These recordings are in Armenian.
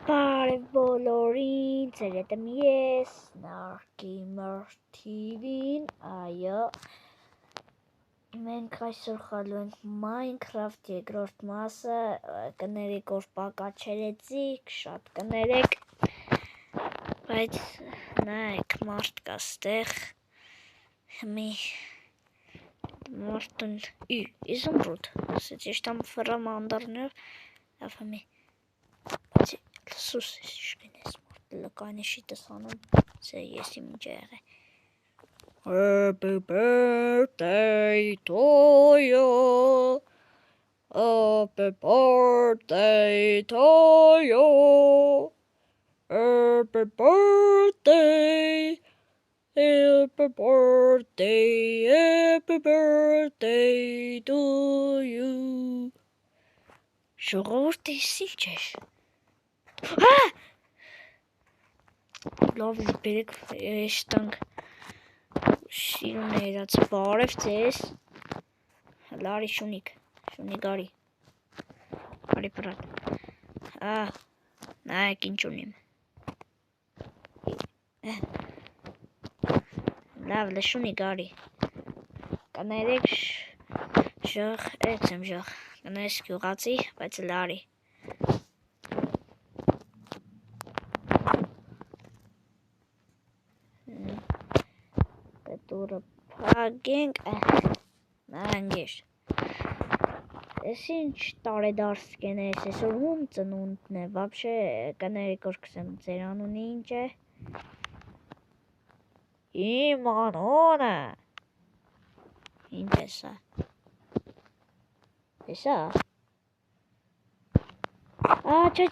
Բարև բոլորին, ձեր հետ եմ ես, Nargamer TV-ն, այո, մենք այսօր խաղալու ենք Minecraft երկրորդ մասը, կներեք որ պակաչերեցիք, շատ կներեք, բայց նայեք մարդ կա ստեղ, մի մարդն, իզումրուտ, ասեց ես там фрамանդерներ, афами. Sus, şükürüz. Конечно, sanırım yesim cere. Happy birthday to you. Happy birthday to you. Happy birthday. Happy birthday. Happy birthday to you. Ժողովուրդ ինչ է։ Լավ բերեք էստանք շիրուն երաց բարև ձեզ լարի շունիկ արի պրատ նայեք ինչ ունիմ լավ լշունիկ արի կներեք ժող էցեմ ժող կներես գյուղացի բայց լարի Տուրը փագենք նայանգեր Ես ինչ տարեդարս կենես այսօր ում ծնունդն է вообще կներեք որ կսեմ ձեր անունը ինչ է Իմ անունը Ինչ է սա Էսա չէ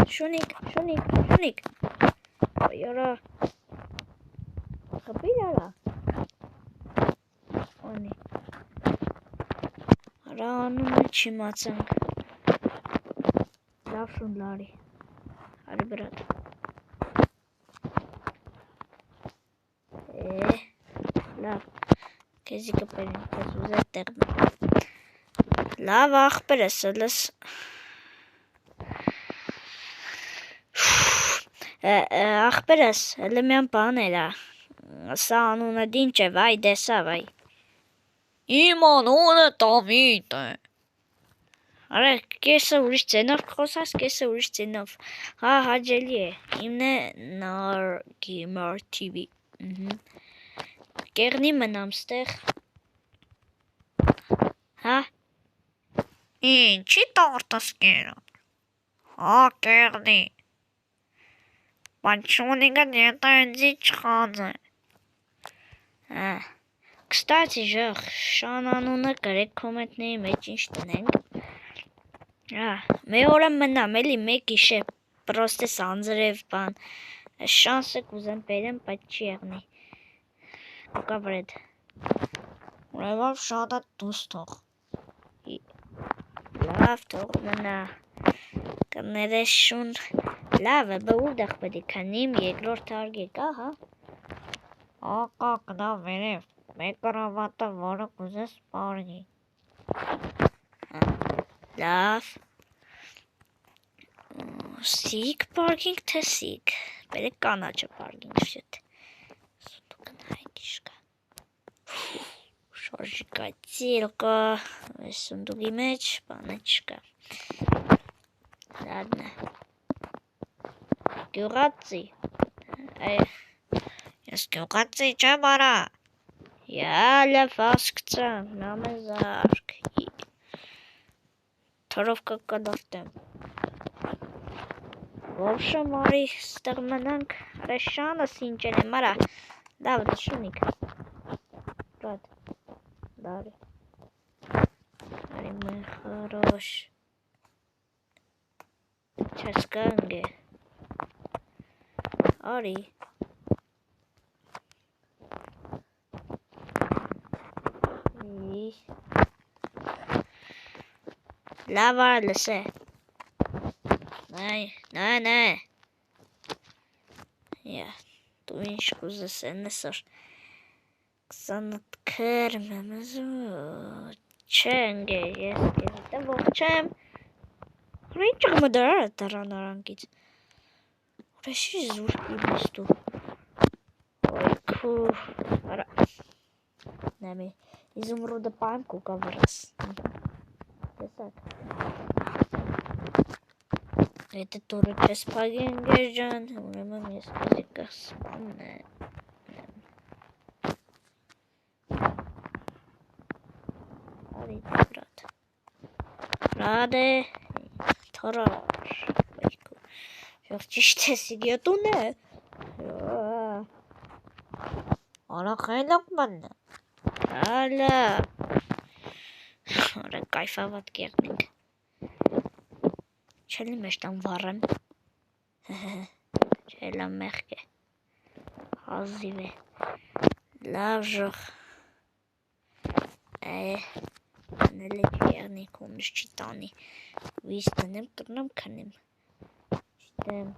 շունիկ Շունիկ Այորա Խպիր արա Անի Արա անունը չիմացանք Լավ շուն լարի Արի բրատ Լավ Քեզի կպերին քեզ ուզեր տեղն Լավ աղբերս լս Աղբերս հլը միան բան էրա Սա անունը դինչ է վայ դեսա վայ Իմ անունը Դավիթ է Արա կեսը ուրիշ ձենով կխոսաս կեսը ուրիշ ձենով Հա հաջելի է Իմն է Nargamer TV Կեղնի մնամ ստեղ Հա Ինչի տարտս կերան Հա կեղնի Բայց շունիկը դետա ինձի չխած է Կստացի ժող շան անունը կրեք կոմենտների մեջ ինչ տնենք Մի օրը մնամ էլի մեկ իշե պրոստես անձրև բան Շանսը կուզեմ բերեմ բայց չի եղնի Կոկա վրեդ Ուրևով շատ է դուս թող Լավ թող մնա Կներես շուն Լավ է բուրդախ պետի քանիմ երկրորդ հարգի կա հա Ակա կդա վերև մեկ կրավատը որը կուզես պարգի Լավ Սիկ պարգինք թե սիկ Բերեք կանաչը պարգինք շետ Սուտուկն հայք իշկա Շարժիկա ծիրկա Սունդուգի մեջ բանը չկա Լադնա Գյուղացի Ես գյուղացի չեմ արա Լավ ասկծա նամեզարկ Թորով կկդորդեմ Որշը մարի ստեղ մնանք Ռեշանս ինջել եմ արա Լավ դշունիք Ռատ Դարի Արի մեն խարոշ Չասկանգ է Արի Լավ արա լսե Նայ Դու ինչ կուզես են նսոր Կսանըտ կրմ եմ զուտ Չէ, ընկեր, ես գիտեմ ողջ եմ։ Ինչ ջղմը դրան արանքից։ Ուրեշի զուրկի մեստու։ Ой, քու։ Արա։ Նամի, իզումրուդը պայմ կուկա վրաս։ Տեսակ։ Եթե տորը չես պագի ընկեր ջան, ուրեմն ես կզիկը սպանն է։ Արի դրատ։ Ռադ է, թորար։ Շող ճիշտ ես իգյոտուն է։ Արա խելոք բանն է։ Ալա։ Արա կայֆավատ կերնենք։ Չելի մեշտան վարեմ։ Չելա մեղք է։ Հազիվ է։ Լավ ժող։ Նելի կերնի կոմնս չի տանի։ Վիս տնեմ կրնամ կնեմ։ Չիտեմ։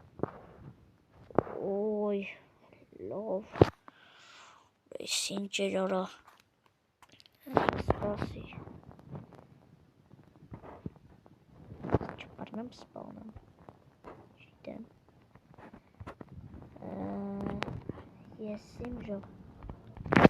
Ոյ, լով։ Ես ինչ էր արա։ Սպասի։ Չպարնեմ սպանեմ։ Չիտեմ։ Ես իմ ժող։